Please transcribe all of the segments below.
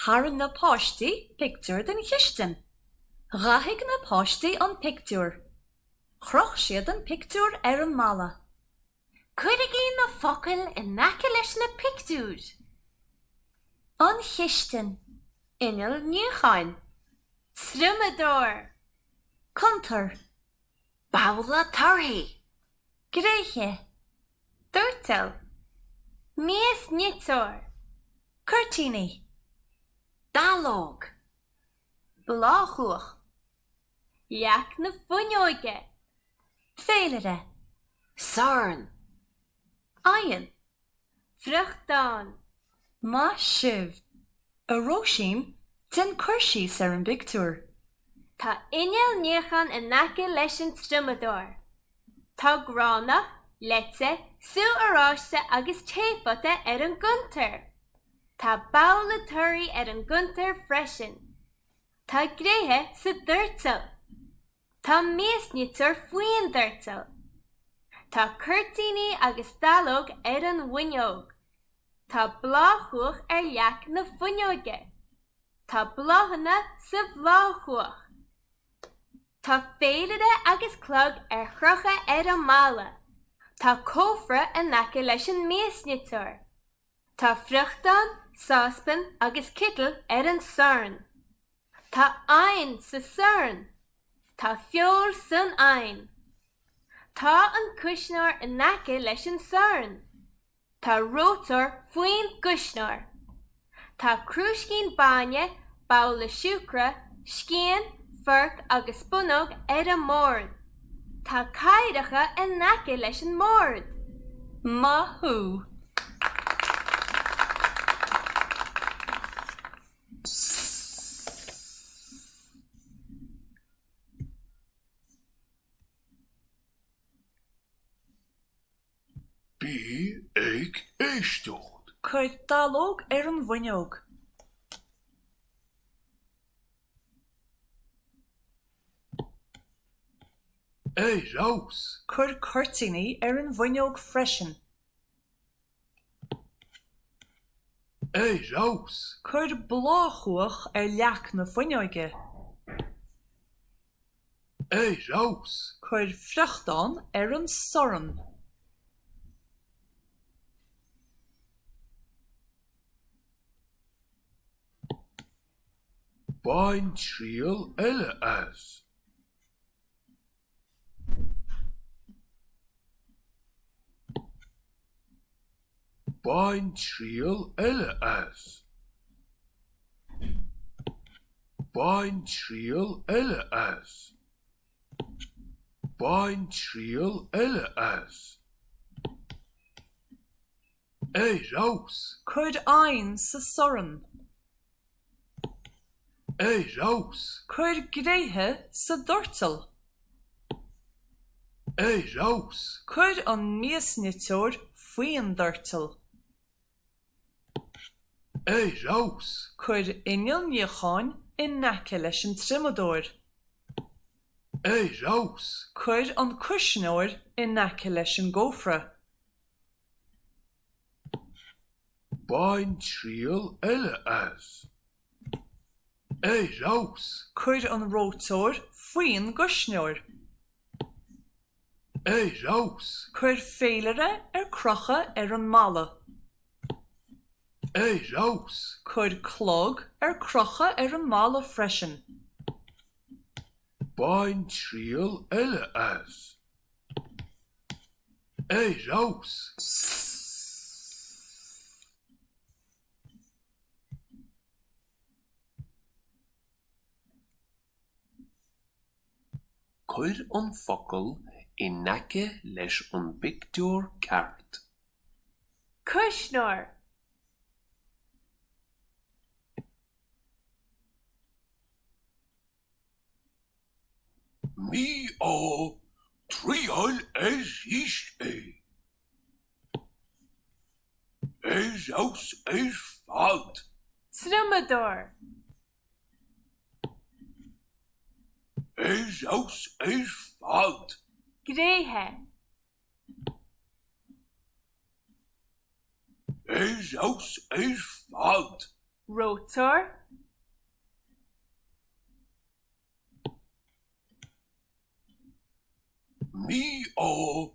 Har na páistí pictiúr den chiisten. Rathig na páistí an pictiúr. Chroch siad an pictiúr an mala. Cuirigí na focail in naca leis na pictiúr. An chiisten. Inil níocháin. Srumador. Contar. Bawla tarhi. Gréche. Durtal. Mies nitor. Curtini. Dalog. Blachwch. Jak na funioige. Félere. Sarn. Ayen. Vruchtdan. Ma shiv. A roshim ten curshi ser an pictiúr. Tá inil níochan in naca leis an strumador. Tá gránach, letse, sú aráiste agus téfata an gunter. Tá bawla tuirí an gunter freisin. Tá gréthe sa dúirteal. Tá miasnitar faoin dúirteal. Tá curtíní agus dalóg an bhuineog. Tá bláchuach leach na funioige. Tá bláhanna sa bláchuach. Tá féilide agus clog chrocha an mala. Tá cófra in naca leis an miasnitar. Tá fruchtán, sáspan agus kittel an sarn. Tá ein sa sarn. Tá fiol san ein. Tá an cusnar in naca leis an sarn. Tá rotor faoin cusnar. Tá crúscín baine, bawla siúcra, scían, furc agus bunog an mórd. Tá cairecha in naca leis an mórd. Mahu. Bí ag éisteocht. Cuir dalóg an bhuineog. Rás. Cuir curtíní an bhuineog freisin. Rás. Cuir bláchuach leach na funioige. Rás. Cuir fruchtán an soran. Bain tríal eile as. Bain tríal eile as. Bain tríal eile as. Bain tríal eile as. Rás. Cuir ein sa soran. Rás. Cuir gréthe sa dúirteal. Rás. Cuir an miasnitóir faoin dúirteal. Rás. Cuir inil níocháin in naca leis an trimadóir. Rás. Cuir an cusnóir in naca leis an gófra. Bain tríal eile as. Rás. Cuir an rótóir faoin gusnóir. Rás. Cuir félere crocha an mala. Rás. Cuir clog crocha an mala freisin. Bain tríal eile as. Rás. Cuir an focail in naca leis an pictiúr ceart. Cusnar. Mí á tríal is é. Rás fad. Strumador. Rás fad. Gréthe. Rás fad. rotor, Mi o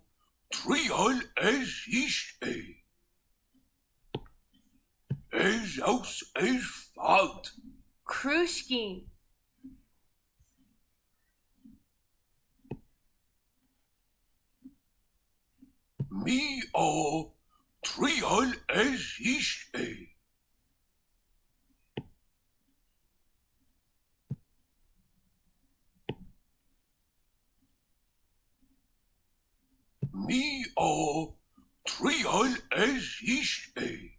trial Ceacht. Aus fad. cruiskin, Mi o trial Ceacht. Mi o trial Ceacht.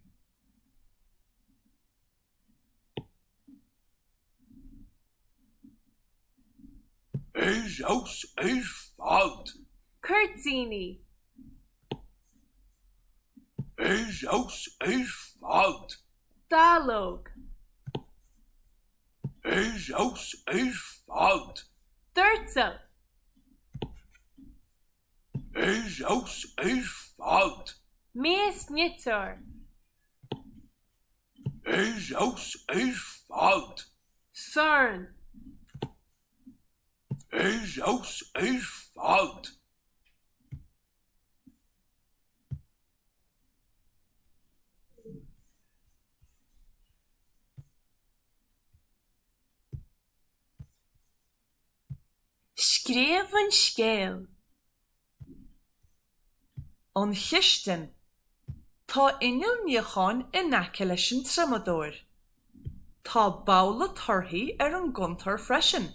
Aus fad. curtsini, Aus fad. dialogue, Aus fad. dirtsel, Aus fad. mees nitzor, Aus fad. cern, Aus fad. Schreven scéal, An chiisten. Tá inil níocháin in aice leis an trimadóir. Tá balla torthaí an guntar freisin.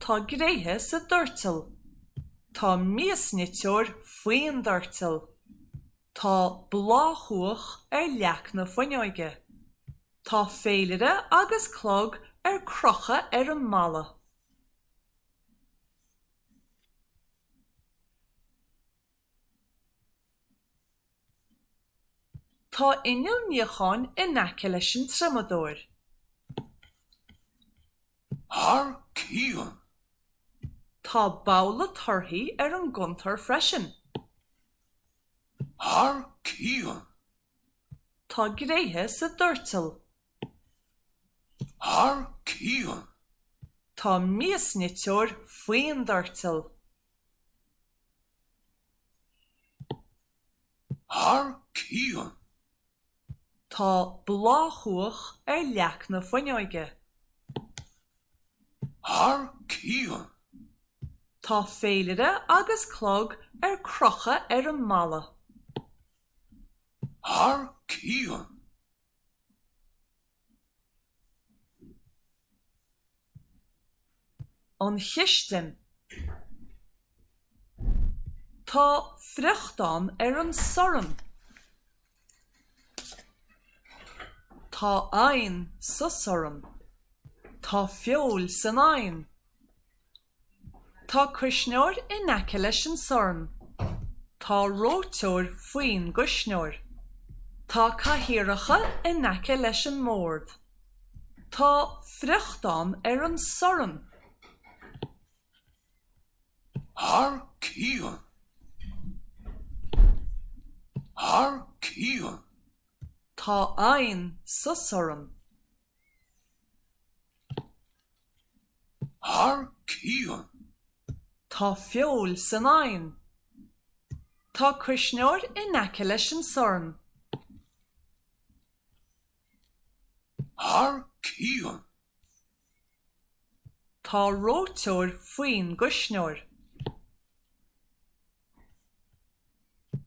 Tá gréithe sa dúirteal. Tá míosniteoir faoin dúirteal. Tá bláthúach leach na fhuinneoige. Tá féilire agus clog crocha an mala. Tá inil níocháin in aice leis an trimadóir. Har Cian. Tá balla torthaí an guntar freisin. Har Cian. Tá gréithe sa dúirteal. Har Cian. Tá míosniteoir faoin dúirteal. Har Cian. Tá bláthúach leach na fhuinneoige. Har Cian. Tá féilire agus clog crocha an mala. Har Cian. An chiisten. Tá fruchtán an soran. Tá ain sa soran. Tá fiol san ain. Tá cuisneoir in aice leis an soran. Tá róteoir faoin guisneoir. Tá cathaoireacha in aice leis an mórd. Tá fruchtán an soran. Har Cian. Har Cian. Tá ain sa soran. Har Cian. Tá fiol san ain. Tá cuisneoir in aice leis an soran. Har Cian. Tá róteoir faoin guisneoir.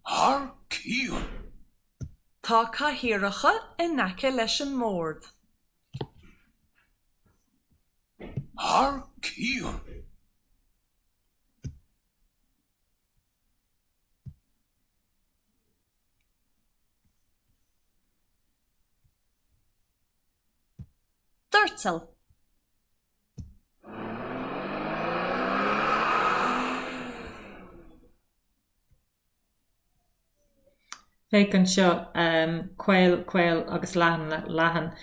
Har Cian. Tá cathaoireacha in aice leis an mórd. Har Cian. Dúirteal. Fécan seo quail agus lahan.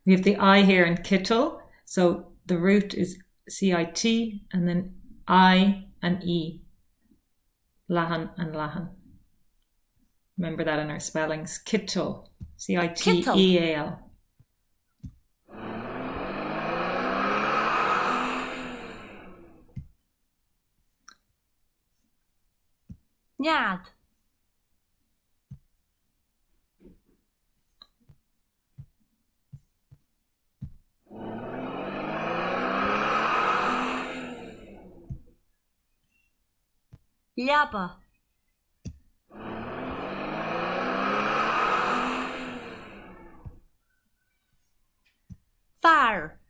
We have the I here in kittle, so the root is CIT and then I and E. Lahan and lahan. Remember that in our spellings. Kittle, CITEAL. Njad. Ljabba. Far.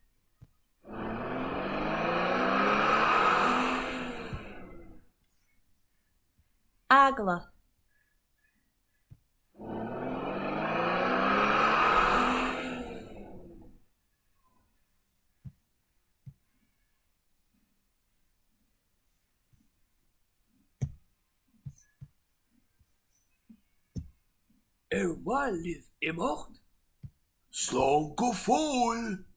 Agla. Waar liv immort? Slán go fóil.